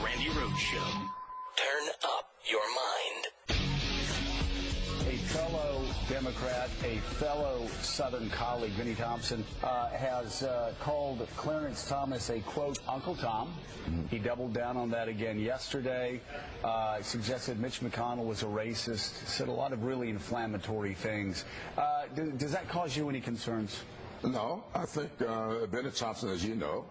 Randi Rhodes Show. Turn up your mind. A fellow Democrat, a fellow Southern colleague, Vinnie Thompson, has called Clarence Thomas a, quote, Uncle Tom. He doubled down on that again yesterday, suggested Mitch McConnell was a racist, said a lot of really inflammatory things. Does that cause you any concerns? No, I think Benny Thompson, as you know,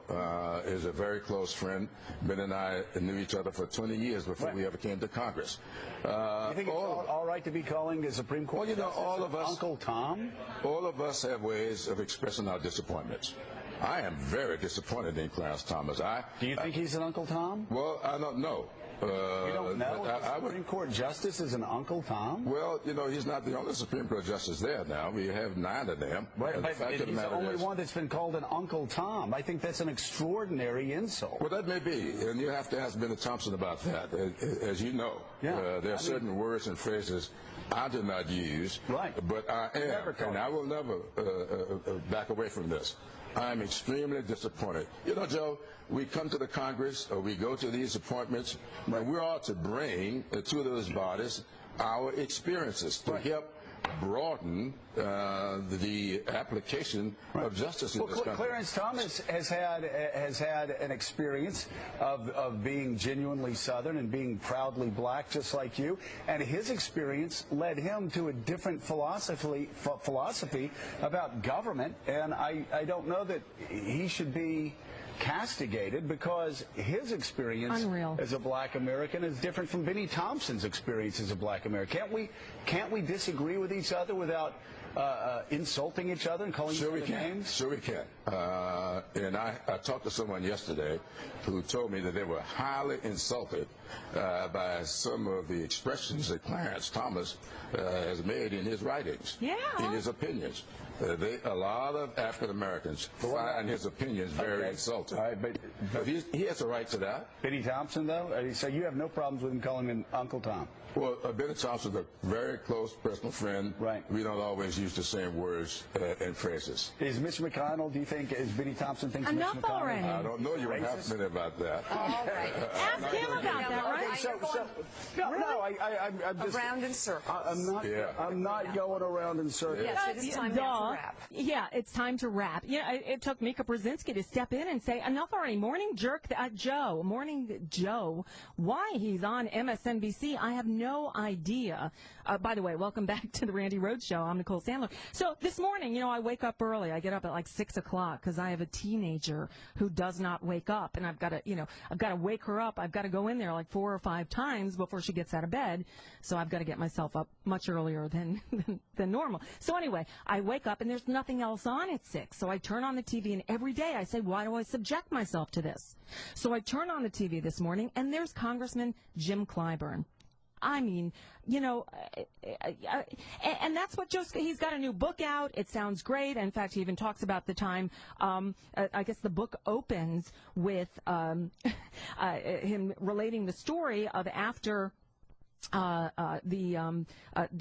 is a very close friend. Ben and I knew each other for 20 years before we ever came to Congress. You think it's all right to be calling the Supreme Court? Well, you know, all of us, Uncle Tom? All of us have ways of expressing our disappointments. I am very disappointed in Clarence Thomas. Do you think he's an Uncle Tom? Well, I don't know. You don't know? The Supreme Court Justice is an Uncle Tom? Well, you know, he's not the only Supreme Court Justice there now. We have 9 of them. Right, but he's the only one that's been called an Uncle Tom. I think that's an extraordinary insult. Well, that may be, and you have to ask Benny Thompson about that. As you know, there are certain words and phrases I do not use, but I am, and I will never back away from this. I'm extremely disappointed. You know, Joe, we come to the Congress, or we go to these appointments, and we're all to bring to those bodies our experiences to help broaden the application of justice in this country. Clarence Thomas has had an experience of being genuinely Southern and being proudly black, just like you, and his experience led him to a different philosophy about government, and I don't know that he should be castigated because his experience as a black American is different from Vinnie Thompson's experience as a black American. Can't we disagree with each other without insulting each other and calling each other names? Sure we can. And I talked to someone yesterday who told me that they were highly insulted by some of the expressions that Clarence Thomas has made in his writings, in his opinions. A lot of African Americans find his opinions very insulting. All right, but he has a right to that. Vinnie Thompson, though? So you have no problems with him calling him Uncle Tom? Well, Benny Thompson's a very close personal friend. Right. We don't always use the same words and phrases. Is Mitch McConnell, do you think, is Vinnie Thompson thinks Enough Mitch McConnell? already. I don't know. You were asking me about that. All right. Ask him about that, right? I'm just around in circles. I'm not going around in circles. Yes, it is time now to wrap. Yeah, it's time to wrap. Yeah, it took Mika Brzezinski to step in and say, enough already. Morning Joe, why he's on MSNBC, I have no idea. By the way, welcome back to the Randi Rhodes Show. I'm Nicole Sandler. So this morning, I wake up early. I get up at like 6 o'clock because I have a teenager who does not wake up, and I've got to wake her up. I've got to go in there like 4 or 5 times before she gets out of bed. So I've got to get myself up much earlier than normal. So anyway, I wake up and there's nothing else on at 6. So I turn on the TV, and every day I say, why do I subject myself to this? So I turn on the TV this morning, and there's Congressman Jim Clyburn. I mean, and that's what he's got a new book out. It sounds great. In fact, he even talks about the time, I guess the book opens with him relating the story of after the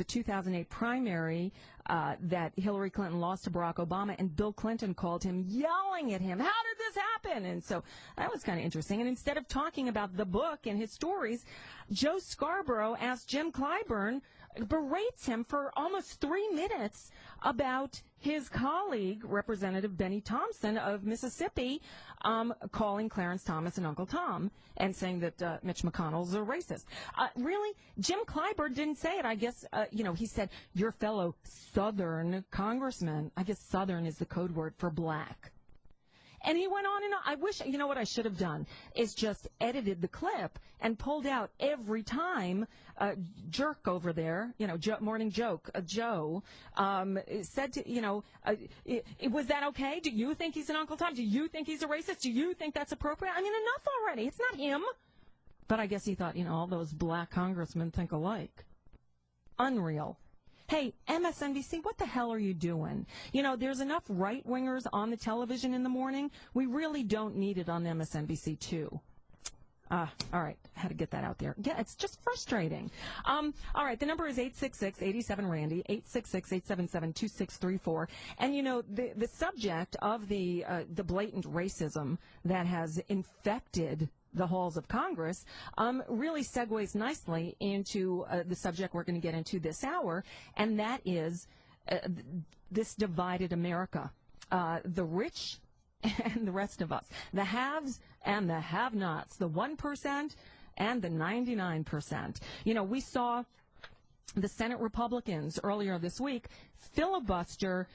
2008 primary that Hillary Clinton lost to Barack Obama, and Bill Clinton called him, yelling at him, how did this happen? And so that was kind of interesting. And instead of talking about the book and his stories, Joe Scarborough asked Jim Clyburn, berates him for almost 3 minutes about his colleague, Representative Benny Thompson of Mississippi, calling Clarence Thomas an Uncle Tom and saying that Mitch McConnell's a racist. Really, Jim Clyburn didn't say it. I guess, he said, your fellow Southern congressman. I guess Southern is the code word for black. And he went on and on. I wish, what I should have done is just edited the clip and pulled out every time jerk over there, morning joke, Joe, said to, was that okay? Do you think he's an Uncle Tom? Do you think he's a racist? Do you think that's appropriate? I mean, enough already. It's not him. But I guess he thought, all those black congressmen think alike. Unreal. Hey, MSNBC, what the hell are you doing? There's enough right-wingers on the television in the morning. We really don't need it on MSNBC, too. All right. Had to get that out there. Yeah, it's just frustrating. All right. The number is 866-87-RANDY, 866-877-2634. And, you know, the subject of the blatant racism that has infected the halls of Congress really segues nicely into the subject we're going to get into this hour, and that is this divided America. The rich and the rest of us, the haves and the have-nots, the 1% and the 99%. You know, we saw the Senate Republicans earlier this week filibuster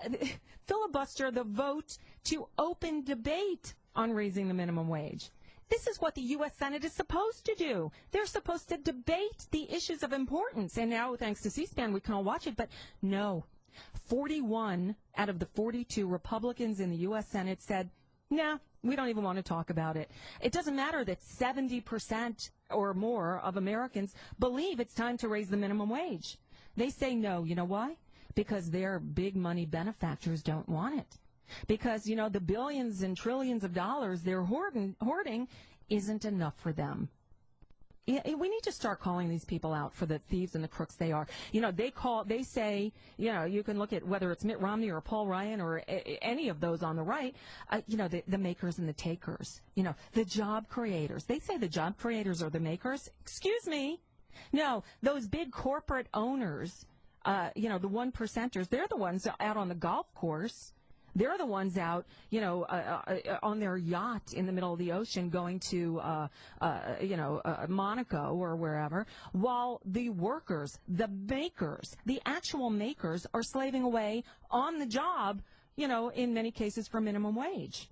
the vote to open debate on raising the minimum wage. This is what the U.S. Senate is supposed to do. They're supposed to debate the issues of importance. And now, thanks to C-SPAN, we can all watch it. But no, 41 out of the 42 Republicans in the U.S. Senate said, nah, we don't even want to talk about it. It doesn't matter that 70% or more of Americans believe it's time to raise the minimum wage. They say no. You know why? Because their big money benefactors don't want it. Because, you know, the billions and trillions of dollars they're hoarding isn't enough for them. We need to start calling these people out for the thieves and the crooks they are. You know, they say, you know, you can look at whether it's Mitt Romney or Paul Ryan or any of those on the right, you know, the makers and the takers, you know, the job creators. They say the job creators are the makers. Excuse me. No, those big corporate owners, you know, the 1%ers, they're the ones out on the golf course. They're the ones out, you know, on their yacht in the middle of the ocean going to, you know, Monaco or wherever, while the workers, the makers, the actual makers are slaving away on the job, you know, in many cases for minimum wage.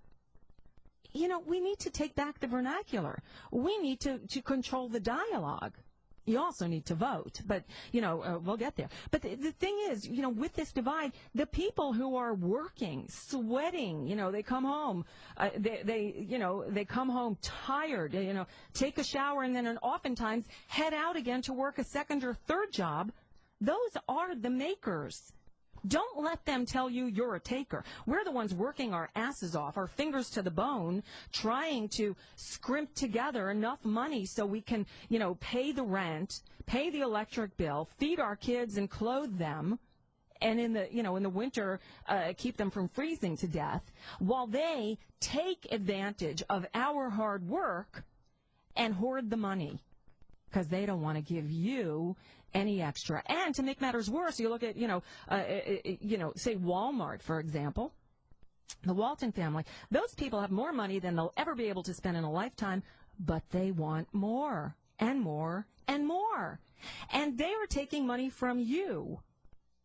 You know, we need to take back the vernacular. We need to control the dialogue. You also need to vote, but, you know, we'll get there. But the thing is, you know, with this divide, the people who are working, sweating, you know, they come home, they come home tired, you know, take a shower and then oftentimes head out again to work a second or third job. Those are the makers. Don't let them tell you you're a taker. We're the ones working our asses off, our fingers to the bone, trying to scrimp together enough money so we can, you know, pay the rent, pay the electric bill, feed our kids and clothe them, and in the, you know, in the winter, keep them from freezing to death, while they take advantage of our hard work and hoard the money because they don't want to give you any extra. And to make matters worse, you look at, you know, say Walmart, for example, the Walton family. Those people have more money than they'll ever be able to spend in a lifetime, but they want more and more and more. And they are taking money from you,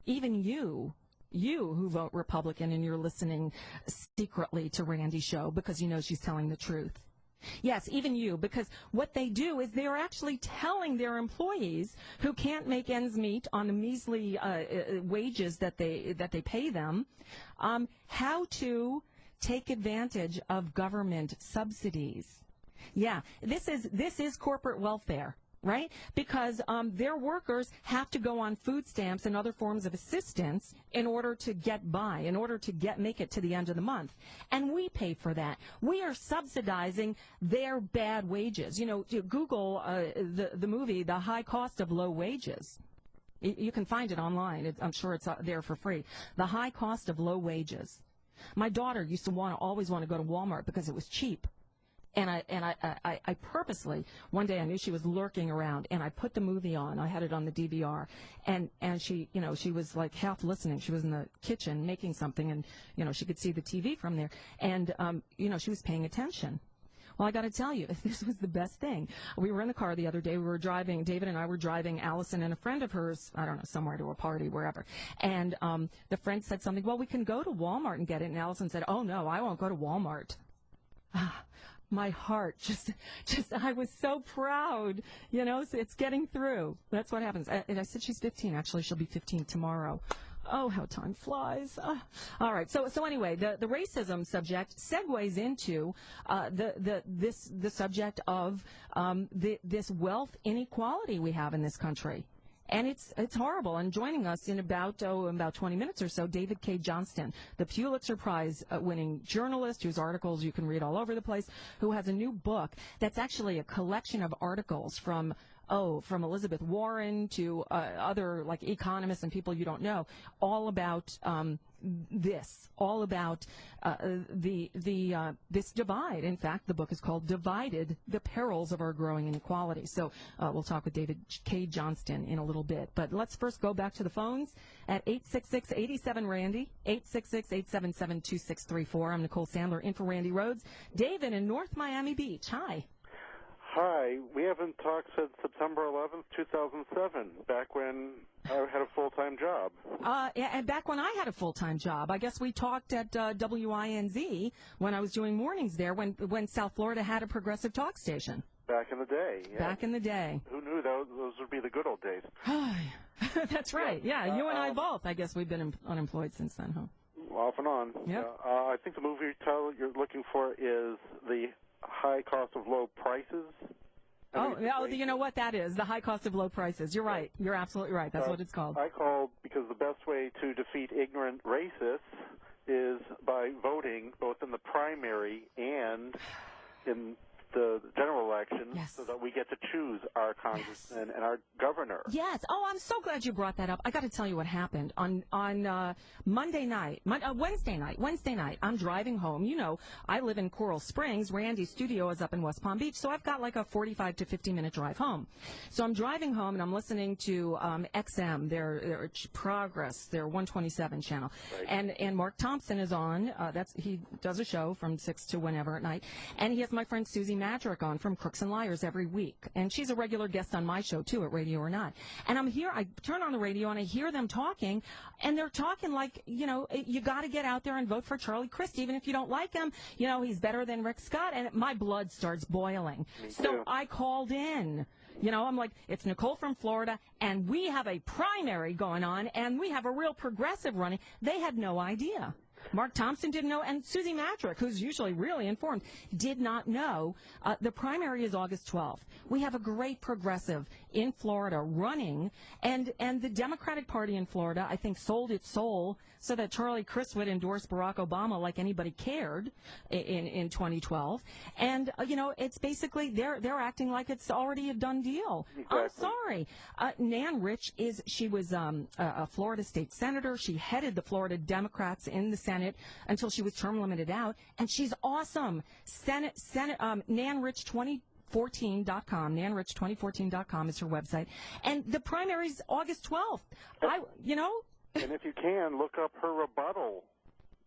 even you who vote Republican and you're listening secretly to Randi's show because you know she's telling the truth. Yes, even you, because what they do is they are actually telling their employees who can't make ends meet on the measly wages that they pay them, how to take advantage of government subsidies. Yeah, this is corporate welfare, right? Because their workers have to go on food stamps and other forms of assistance in order to get by, in order to make it to the end of the month. And we pay for that. We are subsidizing their bad wages. You know, Google the movie, The High Cost of Low Wages. You can find it online. I'm sure it's there for free. The High Cost of Low Wages. My daughter used to always want to go to Walmart because it was cheap. And I purposely, one day I knew she was lurking around, and I put the movie on. I had it on the DVR, and she, you know, she was like half listening. She was in the kitchen making something, and, you know, she could see the TV from there. And, you know, she was paying attention. Well, I got to tell you, this was the best thing. We were in the car the other day. We were driving, David and I were driving Allison and a friend of hers, I don't know, somewhere to a party, wherever. And the friend said something, well, we can go to Walmart and get it. And Allison said, oh, no, I won't go to Walmart. My heart just I was so proud, you know, so it's getting through. That's what happens. And I said she's 15. Actually, she'll be 15 tomorrow. Oh, how time flies. All right. So anyway, the racism subject segues into the subject of this wealth inequality we have in this country. And it's horrible. And joining us in about 20 minutes or so, David K. Johnston, the Pulitzer Prize winning journalist whose articles you can read all over the place, who has a new book that's actually a collection of articles from Elizabeth Warren to other like economists and people you don't know, all about this divide. In fact, the book is called "Divided: The Perils of Our Growing Inequality." So we'll talk with David K. Johnston in a little bit. But let's first go back to the phones at 866-87-RANDY, 866-877-2634. I'm Nicole Sandler in for Randi Rhodes. David in North Miami Beach. Hi. Hi. We haven't talked since September 11th, 2007, back when I had a full-time job. And back when I had a full-time job. I guess we talked at WINZ when I was doing mornings there, when South Florida had a progressive talk station. Back in the day. Yeah. Back in the day. Who knew those would be the good old days? That's right. Yeah, you and I both. I guess we've been unemployed since then, huh? Off and on. Yep. I think the movie title you're looking for is The High Cost of Low Prices. You know what that is? The high cost of low prices. You're right. You're absolutely right. That's what it's called. I called because the best way to defeat ignorant racists is by voting both in the primary and in the general election, so that we get to choose our congressman and our governor. Yes. Oh, I'm so glad you brought that up. I got to tell you what happened on Wednesday night. I'm driving home. You know, I live in Coral Springs. Randy's studio is up in West Palm Beach, so I've got like a 45 to 50-minute drive home. So I'm driving home and I'm listening to XM, their Progress, their 127 channel, and Mark Thompson is on. He does a show from 6 to whenever at night, and he has my friend Susie Madrick on from Crooks and Liars every week. And she's a regular guest on my show, too, at Radio or Not. And I turn on the radio and I hear them talking, and they're talking like, you know, you got to get out there and vote for Charlie Crist, even if you don't like him. You know, he's better than Rick Scott. And my blood starts boiling. So I called in. You know, I'm like, it's Nicole from Florida, and we have a primary going on, and we have a real progressive running. They had no idea. Mark Thompson didn't know, and Susie Madrick, who's usually really informed, did not know. The primary is August 12th. We have a great progressive in Florida running, and the Democratic Party in Florida, I think, sold its soul so that Charlie Crist would endorse Barack Obama like anybody cared in 2012. And, you know, it's basically they're acting like it's already a done deal. Exactly. I'm sorry. Nan Rich she was a Florida state senator. She headed the Florida Democrats in the Senate until she was term limited out, and she's awesome. NanRich2014.com. NanRich2014.com is her website, and the primary's August 12th. And if you can, look up her rebuttal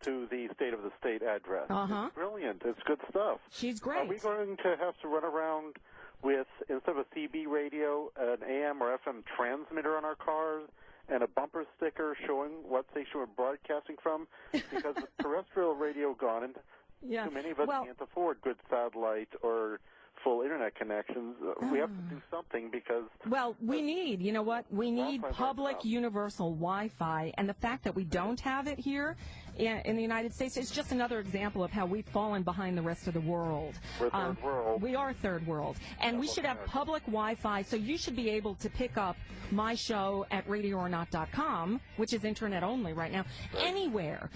to the State of the State address. It's brilliant. It's good stuff. She's great. Are we going to have to run around with, instead of a CB radio, an AM or FM transmitter on our cars, and a bumper sticker showing what station we're broadcasting from? Because with terrestrial radio gone, and too many of us can't afford good satellite or full internet connections. We have to do something because... Well, we need public universal Wi-Fi, and the fact that we don't have it here in the United States is just another example of how we've fallen behind the rest of the world. We're third world. We are third world, and we should have public Wi-Fi, so you should be able to pick up my show at radioornot.com, which is internet only right now, anywhere.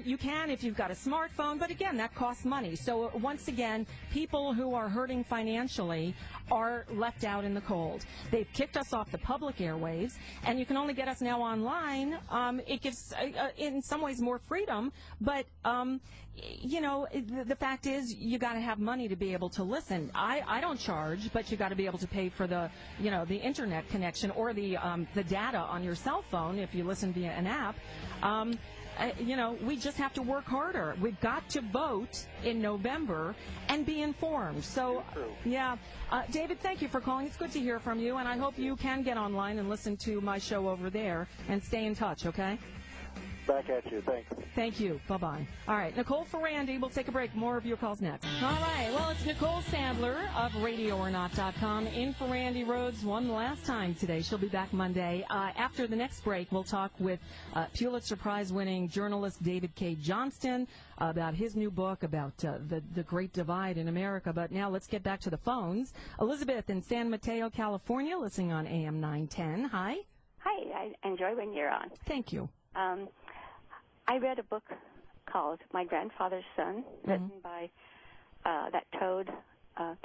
You can if you've got a smartphone, but again, that costs money. So once again, people who are hurting financially are left out in the cold. They've kicked us off the public airwaves, and you can only get us now online. It gives, in some ways, more freedom, but the fact is you got to have money to be able to listen. I don't charge, but you got to be able to pay for the internet connection or the data on your cell phone if you listen via an app. We just have to work harder. We've got to vote in November and be informed. So, David, thank you for calling. It's good to hear from you, and I hope you can get online and listen to my show over there and stay in touch, okay? Back at you. Thanks. Thank you. Bye-bye. All right, Nicole for Randy. We'll take a break. More of your calls next. All right. Well, it's Nicole Sandler of RadioOrNot.com in for Randi Rhodes one last time today. She'll be back Monday. After the next break, we'll talk with Pulitzer Prize-winning journalist David K. Johnston about his new book about the Great Divide in America. But now let's get back to the phones. Elizabeth in San Mateo, California, listening on AM 910. Hi. Hi. I enjoy when you're on. Thank you. I read a book called My Grandfather's Son, written by that Toad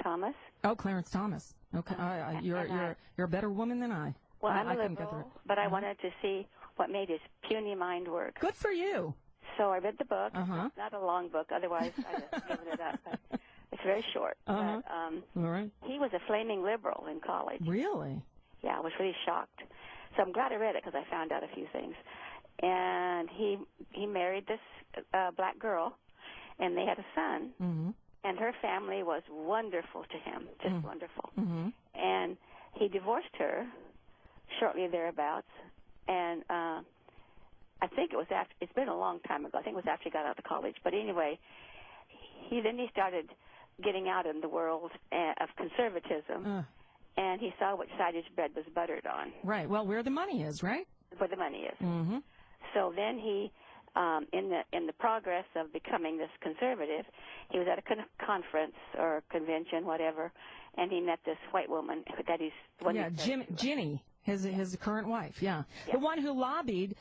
Thomas. Oh, Clarence Thomas. Okay, you're a better woman than I. Well, I'm a liberal, but I wanted to see what made his puny mind work. Good for you. So I read the book. It's not a long book, otherwise I'd have given it up. But it's very short. But, all right. He was a flaming liberal in college. Really? Yeah, I was really shocked. So I'm glad I read it because I found out a few things. And he married this black girl, and they had a son. And her family was wonderful to him, just wonderful. And he divorced her shortly thereabouts, and I think it was after. It's been a long time ago. I think it was after he got out of college. But anyway, he started getting out in the world of conservatism, and he saw which side his bread was buttered on. Right. Well, where the money is, right? Where the money is. So then he, in the progress of becoming this conservative, he was at a conference or convention, whatever, and he met this white woman that he's Ginny. His current wife, the one who lobbied,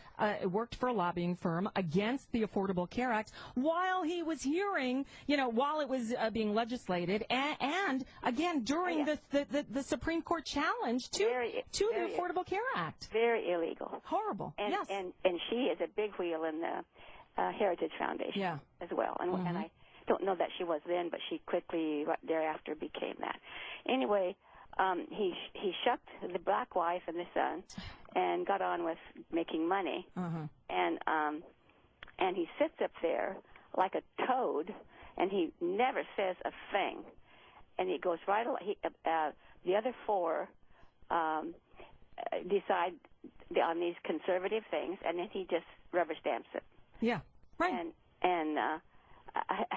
worked for a lobbying firm against the Affordable Care Act while he was hearing, while it was being legislated, and again during the Supreme Court challenge to the Affordable Care Act. Very illegal. Horrible. And, yes. And she is a big wheel in the Heritage Foundation as well. And I don't know that she was then, but she quickly right thereafter became that. Anyway. He shucked the black wife and the son, and got on with making money. And he sits up there like a toad, and he never says a thing. And he goes right along. The other four decide on these conservative things, and then he just rubber stamps it. Yeah, right. And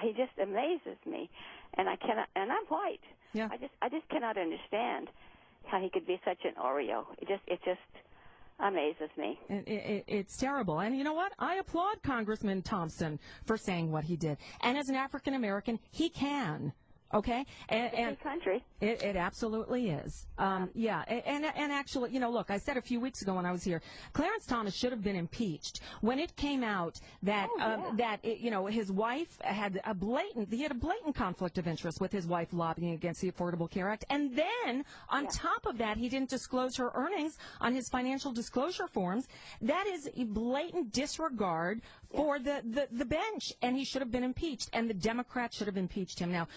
he just amazes me, and I cannot. And I'm white. Yeah. I just cannot understand how he could be such an Oreo. It just amazes me. It's terrible. And you know what? I applaud Congressman Thompson for saying what he did. And as an African American, he can. Okay, and country. It absolutely is. And actually, look, I said a few weeks ago when I was here, Clarence Thomas should have been impeached when it came out that his wife had a blatant conflict of interest with his wife lobbying against the Affordable Care Act, and then on top of that, he didn't disclose her earnings on his financial disclosure forms. That is a blatant disregard for the bench, and he should have been impeached, and the Democrats should have impeached him. Now,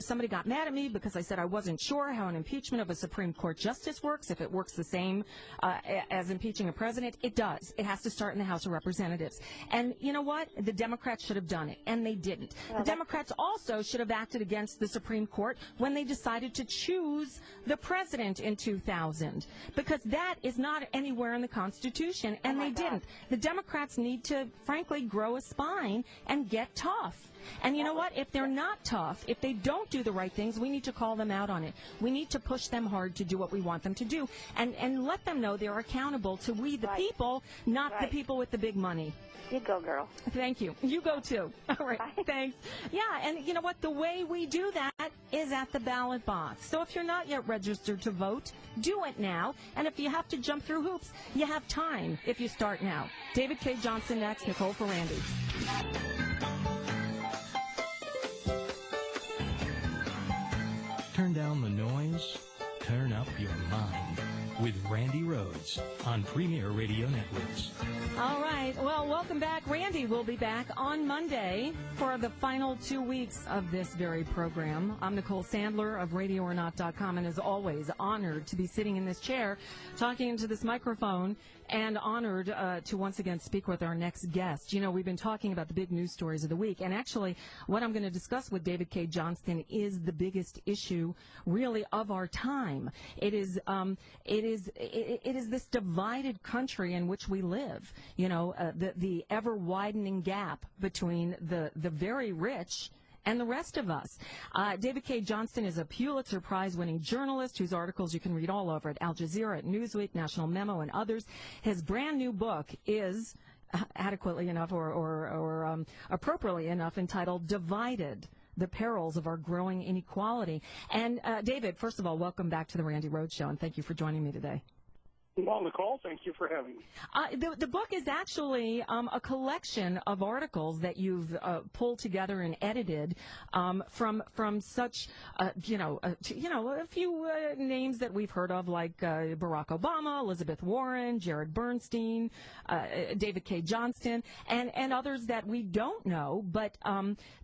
somebody got mad at me because I said I wasn't sure how an impeachment of a Supreme Court justice works, if it works the same as impeaching a president. It does. It has to start in the House of Representatives. And you know what? The Democrats should have done it, and they didn't. The Democrats also should have acted against the Supreme Court when they decided to choose the president in 2000, because that is not anywhere in the Constitution, and they didn't. The Democrats need to, frankly, grow a spine and get tough. And you know what? If they're not tough, if they don't do the right things, we need to call them out on it. We need to push them hard to do what we want them to do, and let them know they're accountable to we the people, not the people with the big money. You go, girl. Thank you. You go, too. All right. Bye. Thanks. Yeah, and you know what? The way we do that is at the ballot box. So if you're not yet registered to vote, do it now. And if you have to jump through hoops, you have time if you start now. David K. Johnson next. Nicole for Randi. Turn down the noise, turn up your mind with Randi Rhodes on Premier Radio Networks. All right. Well, welcome back. Randi will be back on Monday for the final 2 weeks of this very program. I'm Nicole Sandler of RadioOrNot.com, and as always, honored to be sitting in this chair talking into this microphone and honored to once again speak with our next guest. You know, we've been talking about the big news stories of the week, and actually what I'm going to discuss with David K. Johnston is the biggest issue really of our time. It is this divided country in which we live. You know, the ever widening gap between the very rich and the rest of us. David K. Johnston is a Pulitzer Prize-winning journalist whose articles you can read all over at Al Jazeera, at Newsweek, National Memo, and others. His brand new book is adequately enough or appropriately enough entitled Divided: The Perils of Our Growing Inequality. And David, first of all, welcome back to the Randi Rhodes Show, and thank you for joining me today. Well, Nicole, thank you for having me. The book is actually a collection of articles that you've pulled together and edited from such a few names that we've heard of, like Barack Obama, Elizabeth Warren, Jared Bernstein, David K. Johnston, and others that we don't know, but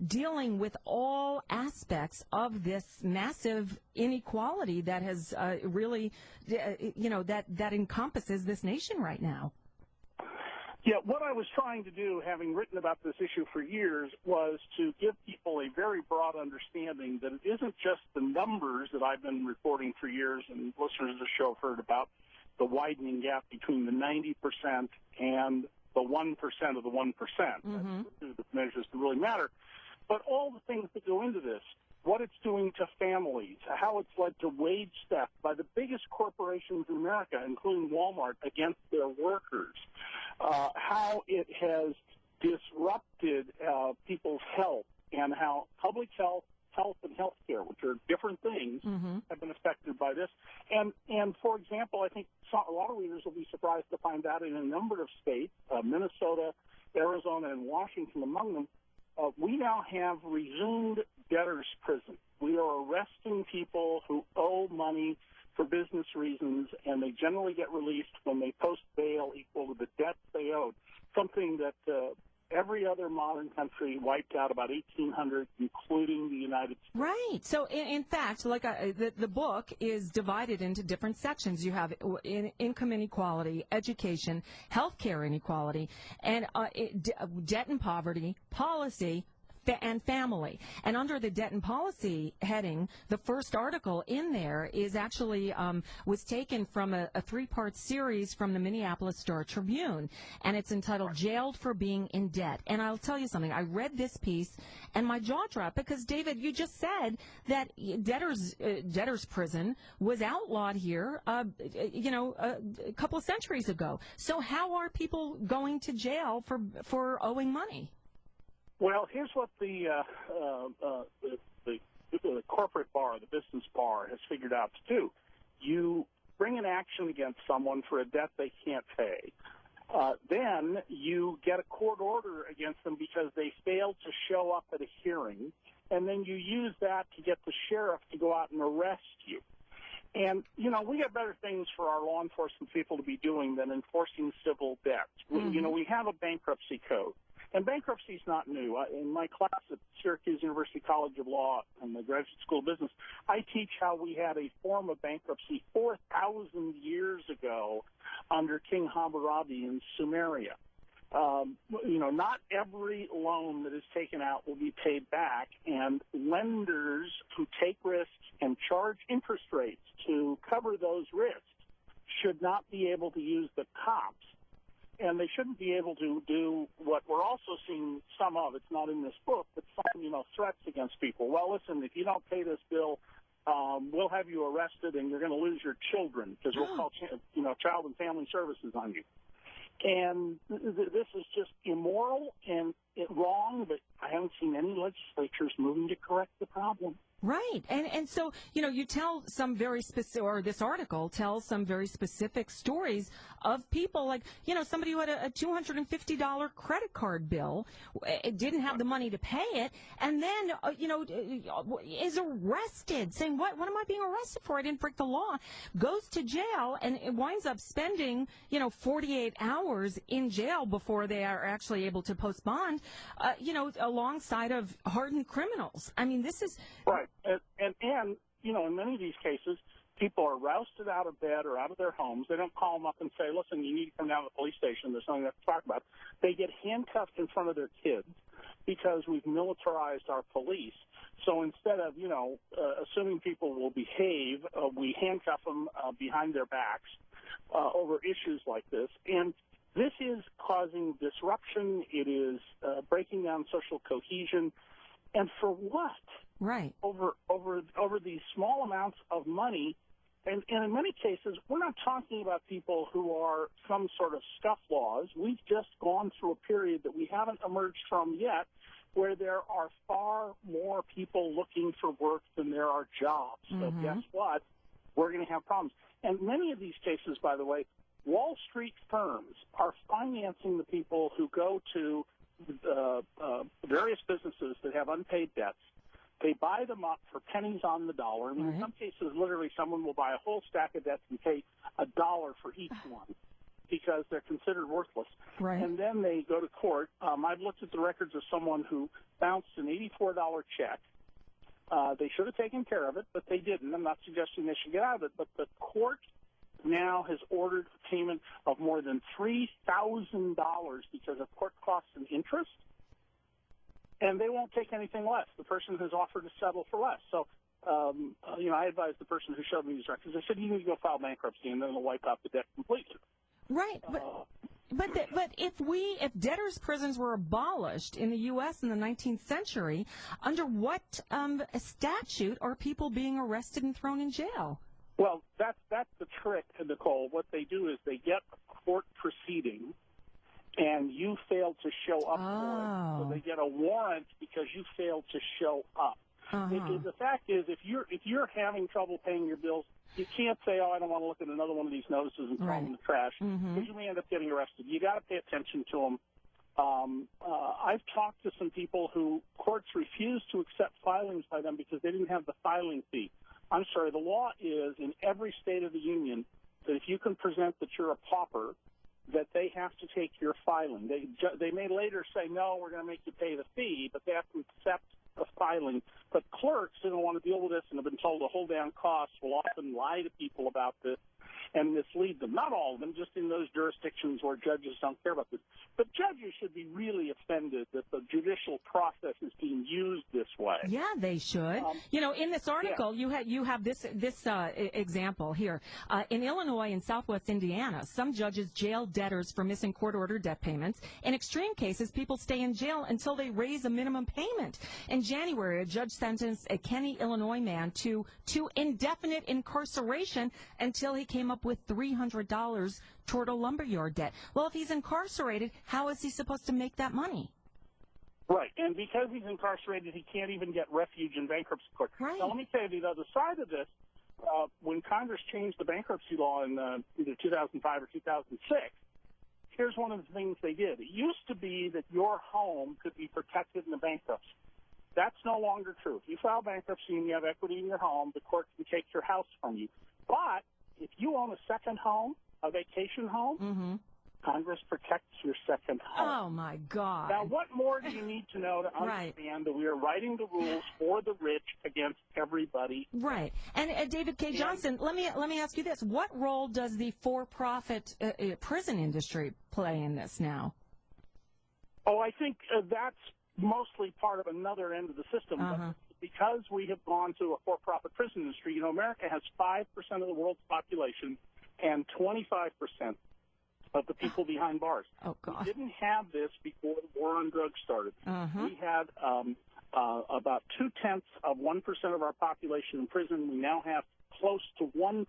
dealing with all aspects of this massive inequality that has really, that encompasses this nation right now. Yeah, what I was trying to do, having written about this issue for years, was to give people a very broad understanding that it isn't just the numbers that I've been reporting for years, and listeners of the show have heard about the widening gap between the 90% and the 1% of the 1%. Mm-hmm. That's the measures that really matter. But all the things that go into this, what it's doing to families, how it's led to wage theft by the biggest corporations in America, including Walmart, against their workers, how it has disrupted people's health, and how public health and health care, which are different things, mm-hmm. have been affected by this. And for example, I think a lot of readers will be surprised to find out in a number of states, Minnesota, Arizona, and Washington among them, we now have resumed debtors' prison. We are arresting people who owe money for business reasons, and they generally get released when they post bail equal to the debts they owed, something that every other modern country wiped out about 1800, including the United States. Right. So, in fact, like the book is divided into different sections. You have income inequality, education, healthcare inequality, and debt and poverty, policy, and family. And under the debt and policy heading, the first article in there is actually was taken from a three-part series from the Minneapolis Star-Tribune, and it's entitled Jailed for Being in Debt. And I'll tell you something, I read this piece and my jaw dropped, because David, you just said that debtor's prison was outlawed here a couple of centuries ago. So how are people going to jail for owing money? Well, here's what the corporate bar, the business bar, has figured out to do. You bring an action against someone for a debt they can't pay. Then you get a court order against them because they failed to show up at a hearing, and then you use that to get the sheriff to go out and arrest you. And, we have better things for our law enforcement people to be doing than enforcing civil debts. Mm-hmm. We have a bankruptcy code. And bankruptcy is not new. In my class at Syracuse University College of Law and the Graduate School of Business, I teach how we had a form of bankruptcy 4,000 years ago under King Hammurabi in Sumeria. Not every loan that is taken out will be paid back, and lenders who take risks and charge interest rates to cover those risks should not be able to use the cops. And they shouldn't be able to do what we're also seeing some of. It's not in this book, but some, threats against people. Well, listen, if you don't pay this bill, we'll have you arrested, and you're going to lose your children because we'll call, Child and Family Services on you. And this is just immoral and wrong, but I haven't seen any legislatures moving to correct the problem. Right. And so, you tell some very specific, or this article tells some very specific stories of people like, somebody who had a $250 credit card bill, didn't have the money to pay it, and then, is arrested, saying, what am I being arrested for? I didn't break the law. Goes to jail and it winds up spending, 48 hours in jail before they are actually able to post bond, alongside of hardened criminals. I mean, this is... Right. And in many of these cases, People are rousted out of bed or out of their homes. They don't call them up and say, listen, you need to come down to the police station. There's something we have to talk about. They get handcuffed in front of their kids because we've militarized our police. So instead of, assuming people will behave, we handcuff them behind their backs over issues like this. And this is causing disruption. It is breaking down social cohesion. And for what? Right. Over these small amounts of money. And in many cases, we're not talking about people who are some sort of scufflaws. We've just gone through a period that we haven't emerged from yet, where there are far more people looking for work than there are jobs. So guess what? We're going to have problems. And many of these cases, by the way, Wall Street firms are financing the people who go to various businesses that have unpaid debts. They buy them up for pennies on the dollar. I mean, in some cases, literally, someone will buy a whole stack of debts and pay $1 for each one because they're considered worthless. Right. And then they go to court. I've looked at the records of someone who bounced an $84 check. They should have taken care of it, but they didn't. I'm not suggesting they should get out of it, but the court now has ordered payment of more than $3,000 because of court costs and interest. And they won't take anything less. The person has offered to settle for less. So, I advised the person who showed me these records. I said, you need to go file bankruptcy, and then they'll wipe out the debt completely. Right, but if debtors' prisons were abolished in the U.S. in the 19th century, under what statute are people being arrested and thrown in jail? Well, that's the trick, Nicole. What they do is they get a court proceeding, and you failed to show up for it. So they get a warrant because you failed to show up. The fact is, if you're having trouble paying your bills, you can't say, I don't want to look at another one of these notices and throw them in the trash, because you may end up getting arrested. You got to pay attention to them. I've talked to some people who courts refused to accept filings by them because they didn't have the filing fee. I'm sorry, the law is in every state of the union that if you can present that you're a pauper, that they have to take your filing. They may later say, no, we're going to make you pay the fee, but they have to accept a filing. But clerks who don't want to deal with this and have been told to hold down costs will often lie to people about this and mislead them. Not all of them, just in those jurisdictions where judges don't care about this. But judges should be really offended that the judicial process is being used this way. Yeah, they should. In this article, you have this example here. In Illinois and Southwest Indiana, some judges jail debtors for missing court-ordered debt payments. In extreme cases, people stay in jail until they raise a minimum payment. In January, a judge sentenced a Kenny, Illinois man to indefinite incarceration until he came up with $300 toward a lumberyard debt. Well, if he's incarcerated, how is he supposed to make that money? Right, and because he's incarcerated, he can't even get refuge in bankruptcy court. Right. Now, let me tell you the other side of this. When Congress changed the bankruptcy law in either 2005 or 2006, here's one of the things they did. It used to be that your home could be protected in a bankruptcy. That's no longer true. If you file bankruptcy and you have equity in your home, the court can take your house from you. But if you own a second home, a vacation home, Congress protects your second home. Oh, my God. Now, what more do you need to know to understand that we are writing the rules for the rich against everybody? Right. And David K. Johnson, let me ask you this. What role does the for-profit prison industry play in this now? Oh, I think that's mostly part of another end of the system. But because we have gone to a for-profit prison industry, America has 5% of the world's population and 25% of the people behind bars. Oh, God. We didn't have this before the war on drugs started. We had about 0.2% of our population in prison. We now have close to 1%.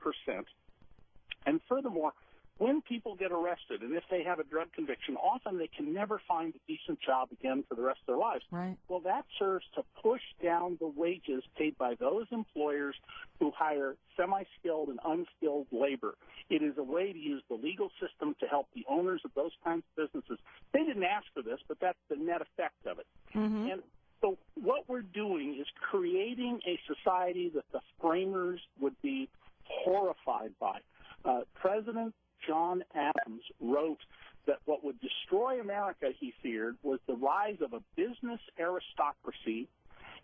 And furthermore, when people get arrested, and if they have a drug conviction, often they can never find a decent job again for the rest of their lives. Right. Well, that serves to push down the wages paid by those employers who hire semi-skilled and unskilled labor. It is a way to use the legal system to help the owners of those kinds of businesses. They didn't ask for this, but that's the net effect of it. And so what we're doing is creating a society that the framers would be horrified by. President John Adams wrote that what would destroy America, he feared, was the rise of a business aristocracy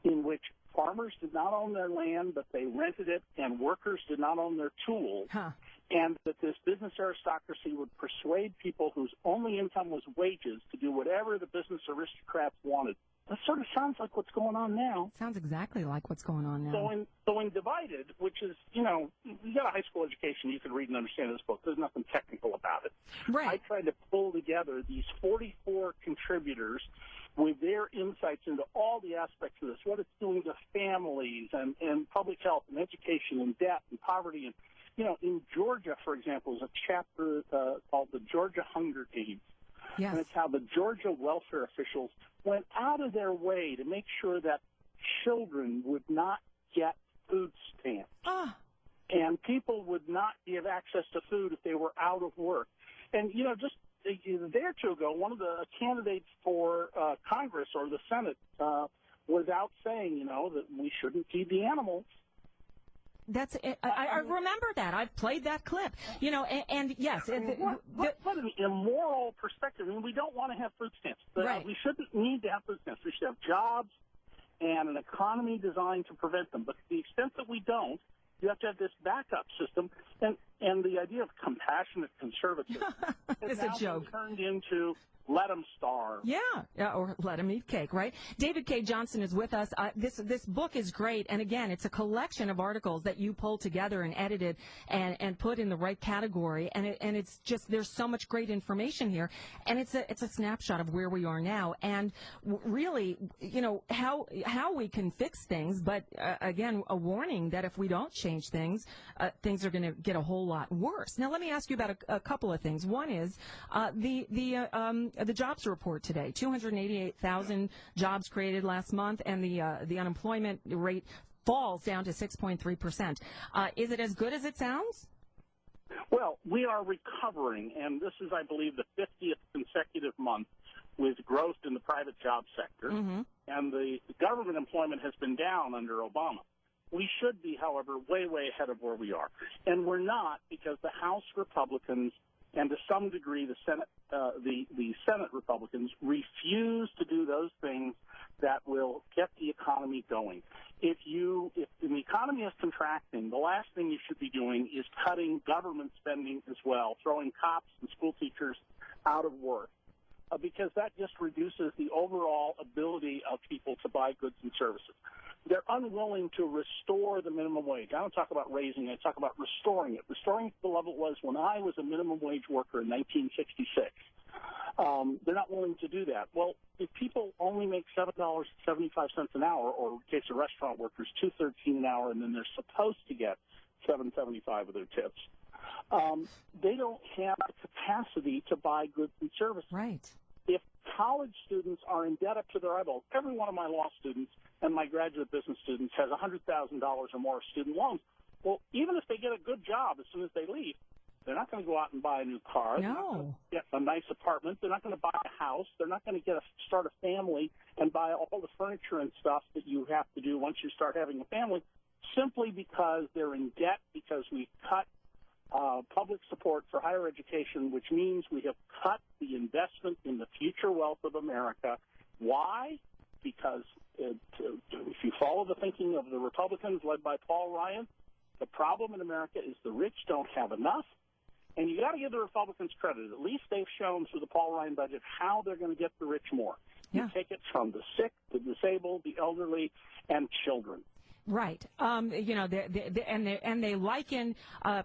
in which farmers farmers did not own their land, but they rented it, and workers did not own their tools, and that this business aristocracy would persuade people whose only income was wages to do whatever the business aristocrats wanted. That sort of sounds like what's going on now. Sounds exactly like what's going on now. So in Divided, which is, you got a high school education, you can read and understand this book. There's nothing technical about it. Right. I tried to pull together these 44 contributors with their insights into all the aspects of this, what it's doing to families and public health and education and debt and poverty. And, in Georgia, for example, is a chapter called the Georgia Hunger Games. Yes. And it's how the Georgia welfare officials went out of their way to make sure that children would not get food stamps. And people would not give access to food if they were out of work. And, just a day or two ago, one of the candidates for Congress or the Senate was out saying, that we shouldn't feed the animals. That's it. I remember that. I've played that clip. And yes. What an immoral perspective. I mean, we don't want to have food stamps. Right. We shouldn't need to have food stamps. We should have jobs and an economy designed to prevent them. But to the extent that we don't, you have to have this backup system. And the idea of compassionate conservatism is a joke. Turned into let them starve. Yeah, or let them eat cake, right? David K. Johnson is with us. This book is great, and again, it's a collection of articles that you pulled together and edited and put in the right category, and it's just there's so much great information here, and it's a snapshot of where we are now, and really, how we can fix things, but again, a warning that if we don't change things, things are going to get a whole lot worse. Now, let me ask you about a couple of things. One is the jobs report today. 288,000 jobs created last month, and the unemployment rate falls down to 6.3%. Is it as good as it sounds? Well, we are recovering, and this is, I believe, the 50th consecutive month with growth in the private job sector, and the government employment has been down under Obama. We should be, however, way, way ahead of where we are. And we're not, because the House Republicans and to some degree the Senate the Senate Republicans refuse to do those things that will get the economy going. If the economy is contracting, the last thing you should be doing is cutting government spending as well, throwing cops and school teachers out of work, because that just reduces the overall ability of people to buy goods and services. They're unwilling to restore the minimum wage. I don't talk about raising it. I talk about restoring it. Restoring it to the level it was when I was a minimum wage worker in 1966. They're not willing to do that. Well, if people only make $7.75 an hour, or in the case of restaurant workers, $2.13 an hour, and then they're supposed to get $7.75 of their tips, they don't have the capacity to buy goods and services. Right. If college students are in debt up to their eyeballs, every one of my law students and my graduate business students has $100,000 or more of student loans. Well, even if they get a good job as soon as they leave, they're not going to go out and buy a new car. No. They're not going to get a nice apartment. They're not going to buy a house. They're not going to start a family and buy all the furniture and stuff that you have to do once you start having a family, simply because they're in debt, because we cut public support for higher education, which means we have cut the investment in the future wealth of America. Why? Because if you follow the thinking of the Republicans led by Paul Ryan, the problem in America is the rich don't have enough, and you got to give the Republicans credit. At least they've shown through the Paul Ryan budget how they're going to get the rich more. Yeah. You take it from the sick, the disabled, the elderly, and children. Right. They liken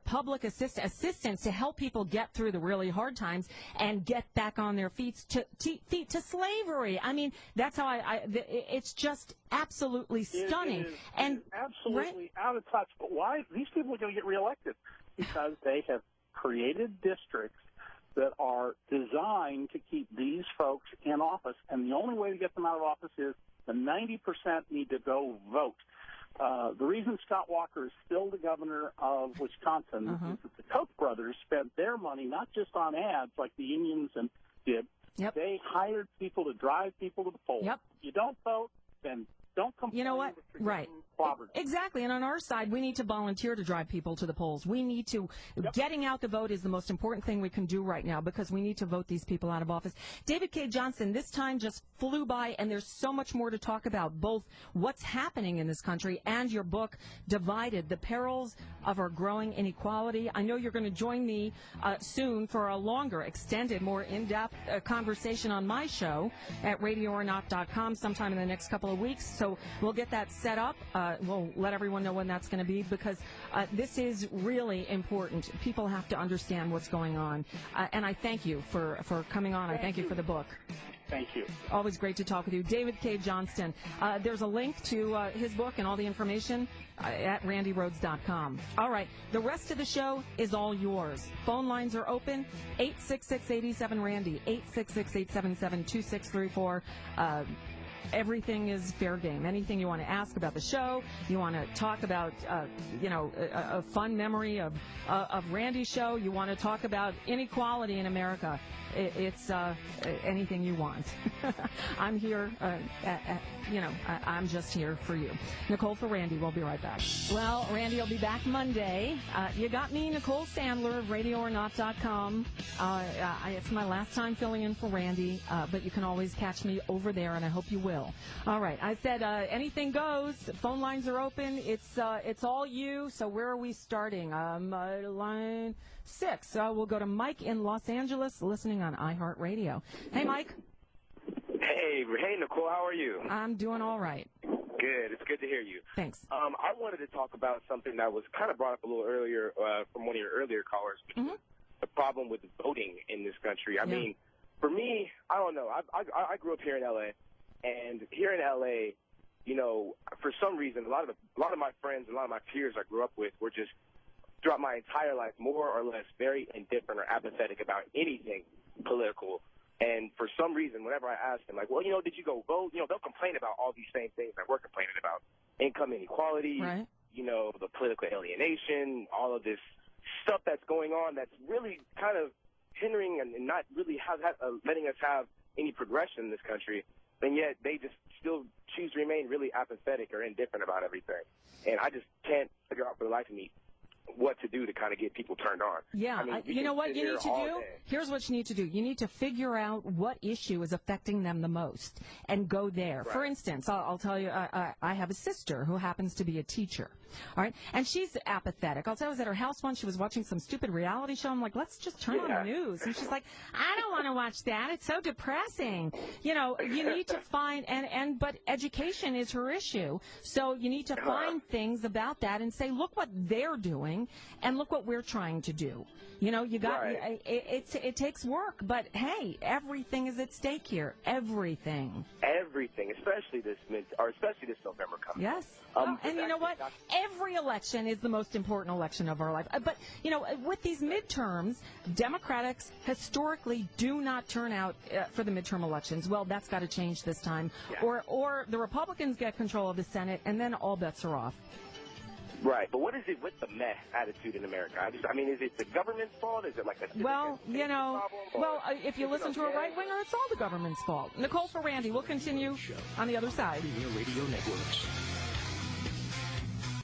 public assistance to help people get through the really hard times and get back on their feet to slavery. I mean, that's how it's just absolutely stunning. It is absolutely out of touch. But why? These people are going to get reelected because they have created districts that are designed to keep these folks in office. And the only way to get them out of office is the 90% need to go vote. The reason Scott Walker is still the governor of Wisconsin is that the Koch brothers spent their money not just on ads like the unions did. Yep. They hired people to drive people to the polls. Yep. If you don't vote, then don't complain. You know what? Right. clobbered. Exactly. And on our side, we need to volunteer to drive people to the polls. We need to, getting out the vote is the most important thing we can do right now because we need to vote these people out of office. David K. Johnston, this time just flew by, and there's so much more to talk about, both what's happening in this country and your book, Divided, The Perils of Our Growing Inequality. I know you're going to join me soon for a longer, extended, more in-depth conversation on my show at radioornot.com sometime in the next couple of weeks. So we'll get that set up. We'll let everyone know when that's going to be because this is really important. People have to understand what's going on. And I thank you for coming on. I thank you for the book. Thank you. Always great to talk with you. David K. Johnston. There's a link to his book and all the information at randyrhodes.com. All right. The rest of the show is all yours. Phone lines are open. 866-87-RANDY, 866-877-2634. Everything is fair game. Anything you want to ask about the show, you want to talk about, a fun memory of Randy's show, you want to talk about inequality in America. It's anything you want. I'm here, I'm just here for you. Nicole for Randy. We'll be right back. Well, Randy will be back Monday. You got me, Nicole Sandler of RadioOrNot.com. It's my last time filling in for Randy, but you can always catch me over there, and I hope you will. All right. I said anything goes. Phone lines are open. It's all you. So where are we starting? Line 6. We'll go to Mike in Los Angeles, listening on iHeartRadio. Hey, Mike. Hey, Nicole. How are you? I'm doing all right. Good. It's good to hear you. Thanks. I wanted to talk about something that was kind of brought up a little earlier from one of your earlier callers, which is the problem with voting in this country. I mean, for me, I don't know. I grew up here in L.A., and here in L.A., for some reason, a lot of my friends, a lot of my peers I grew up with were just, throughout my entire life, more or less very indifferent or apathetic about anything political. And for some reason, whenever I ask them, like, well, did you go vote? They'll complain about all these same things that we're complaining about. Income inequality, right. The political alienation, all of this stuff that's going on that's really kind of hindering and not really letting us have any progression in this country. And yet they just still choose to remain really apathetic or indifferent about everything. And I just can't figure out for the life of me what to do to kind of get people turned on. Yeah, you know what you need to do? Here's what you need to do. You need to figure out what issue is affecting them the most and go there. Right. For instance, I'll tell you, I have a sister who happens to be a teacher, all right? And she's apathetic. I was at her house once. She was watching some stupid reality show. I'm like, let's just turn on the news. And she's like, I don't want to watch that. It's so depressing. You need to find, but education is her issue. So you need to find things about that and say, look what they're doing. And look what we're trying to do. You got it takes work, but hey, everything is at stake here. Everything, especially this November coming. Yes. And you know what? Every election is the most important election of our life. But with these midterms, Democrats historically do not turn out for the midterm elections. Well, that's got to change this time, or the Republicans get control of the Senate, and then all bets are off. Right, but what is it with the meh attitude in America? Is it the government's fault? Is it like a problem? If you listen to a right-winger, it's all the government's fault. Nicole for Randy. We'll continue on the other side. Radio Networks.